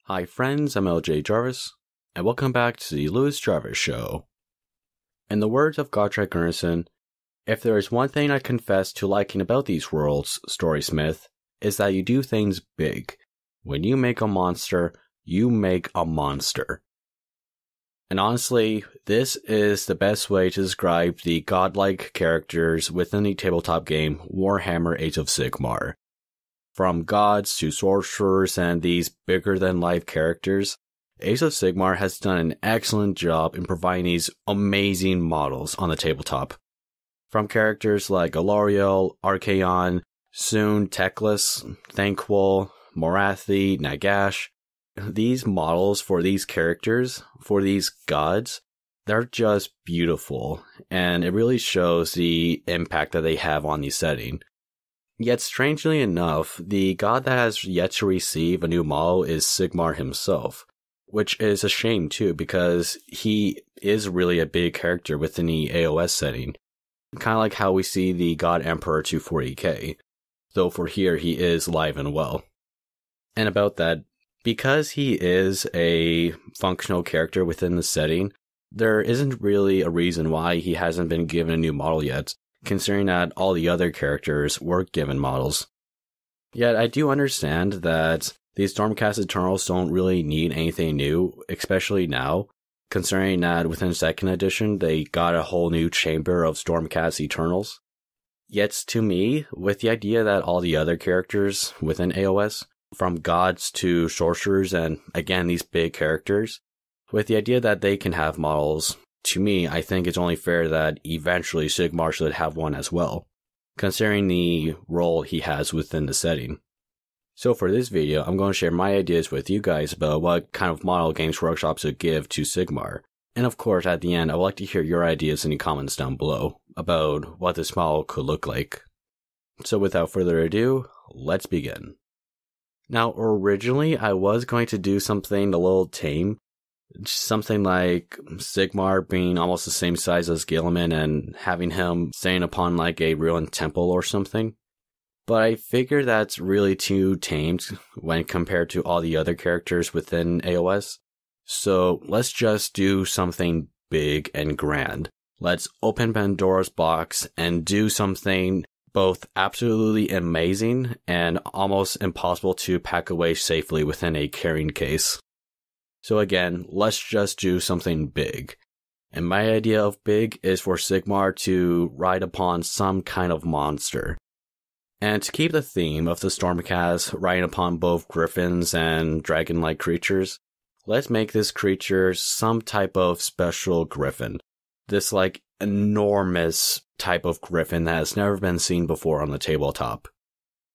Hi friends, I'm LJ Jarvis, and welcome back to the Lewis Jarvis Show. In the words of Gottschalk Gunnarsson, if there is one thing I confess to liking about these worlds, Storysmith, is that you do things big. When you make a monster, you make a monster. And honestly, this is the best way to describe the godlike characters within the tabletop game Warhammer Age of Sigmar. From gods to sorcerers and these bigger-than-life characters, Age of Sigmar has done an excellent job in providing these amazing models on the tabletop. From characters like Alariel, Archaon, soon Teclis, Thanquol, Morathi, Nagash, these models for these characters, for these gods, they're just beautiful, and it really shows the impact that they have on the setting. Yet strangely enough, the god that has yet to receive a new model is Sigmar himself, which is a shame too because he is really a big character within the AOS setting, kind of like how we see the God Emperor to 40k, though for here he is live and well. And about that, because he is a functional character within the setting, there isn't really a reason why he hasn't been given a new model yet, considering that all the other characters were given models. Yet I do understand that these Stormcast Eternals don't really need anything new, especially now, considering that within 2nd edition they got a whole new chamber of Stormcast Eternals. Yet to me, with the idea that all the other characters within AOS, from gods to sorcerers and again these big characters, with the idea that they can have models, to me, I think it's only fair that eventually Sigmar should have one as well, considering the role he has within the setting. So for this video, I'm going to share my ideas with you guys about what kind of model Games Workshop should give to Sigmar. And of course, at the end, I would like to hear your ideas in the comments down below about what this model could look like. So without further ado, let's begin. Now, originally, I was going to do something a little tame, something like Sigmar being almost the same size as Gilliman and having him staying upon like a ruined temple or something. But I figure that's really too tamed when compared to all the other characters within AOS. So let's just do something big and grand. Let's open Pandora's box and do something both absolutely amazing and almost impossible to pack away safely within a carrying case. So again, let's just do something big. And my idea of big is for Sigmar to ride upon some kind of monster. And to keep the theme of the Stormcast riding upon both griffins and dragon-like creatures, let's make this creature some type of special griffin. This like enormous type of griffin that has never been seen before on the tabletop.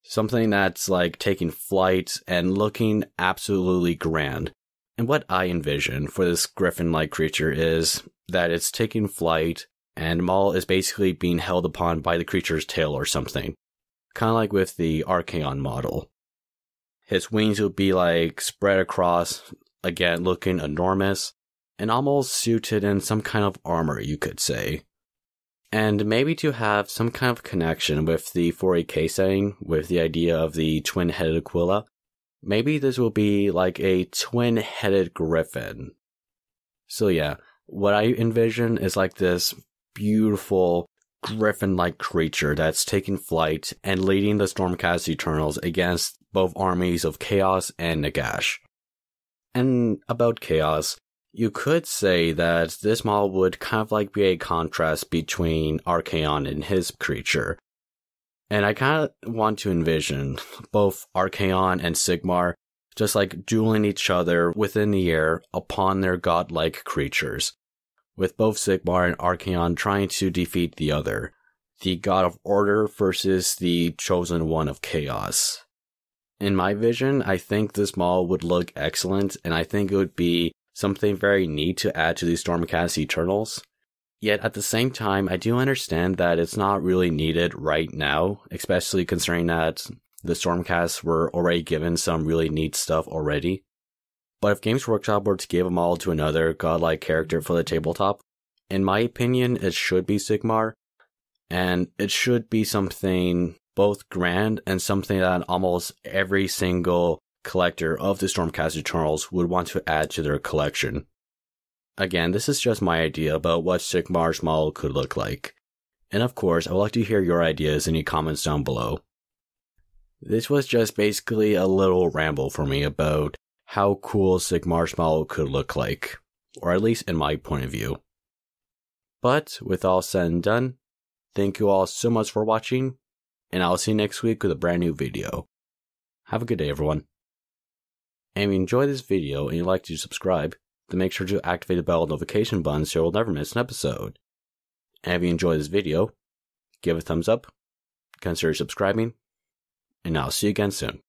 Something that's like taking flight and looking absolutely grand. And what I envision for this griffin-like creature is that it's taking flight and Maul is basically being held upon by the creature's tail or something. Kind of like with the Archaon model. His wings would be like spread across, again looking enormous, and almost suited in some kind of armor, you could say. And maybe to have some kind of connection with the 40k setting, with the idea of the twin-headed Aquila, maybe this will be like a twin-headed griffin. So yeah, what I envision is like this beautiful griffin-like creature that's taking flight and leading the Stormcast Eternals against both armies of Chaos and Nagash. And about Chaos, you could say that this model would kind of like be a contrast between Archaon and his creature. And I kind of want to envision both Archaon and Sigmar just like dueling each other within the air upon their godlike creatures, with both Sigmar and Archaon trying to defeat the other, the God of Order versus the Chosen One of Chaos. In my vision, I think this model would look excellent, and I think it would be something very neat to add to the Stormcast Eternals. Yet at the same time, I do understand that it's not really needed right now, especially considering that the Stormcasts were already given some really neat stuff already. But if Games Workshop were to give a model to another godlike character for the tabletop, in my opinion, it should be Sigmar, and it should be something both grand and something that almost every single collector of the Stormcast Eternals would want to add to their collection. Again, this is just my idea about what Sigmar's model could look like. And of course, I would like to hear your ideas in the comments down below. This was just basically a little ramble for me about how cool Sigmar's model could look like, or at least in my point of view. But with all said and done, thank you all so much for watching, and I'll see you next week with a brand new video. Have a good day, everyone. And if you enjoyed this video and you'd like to subscribe, then make sure to activate the bell notification button so you'll never miss an episode. And if you enjoyed this video, give it a thumbs up, consider subscribing, and I'll see you again soon.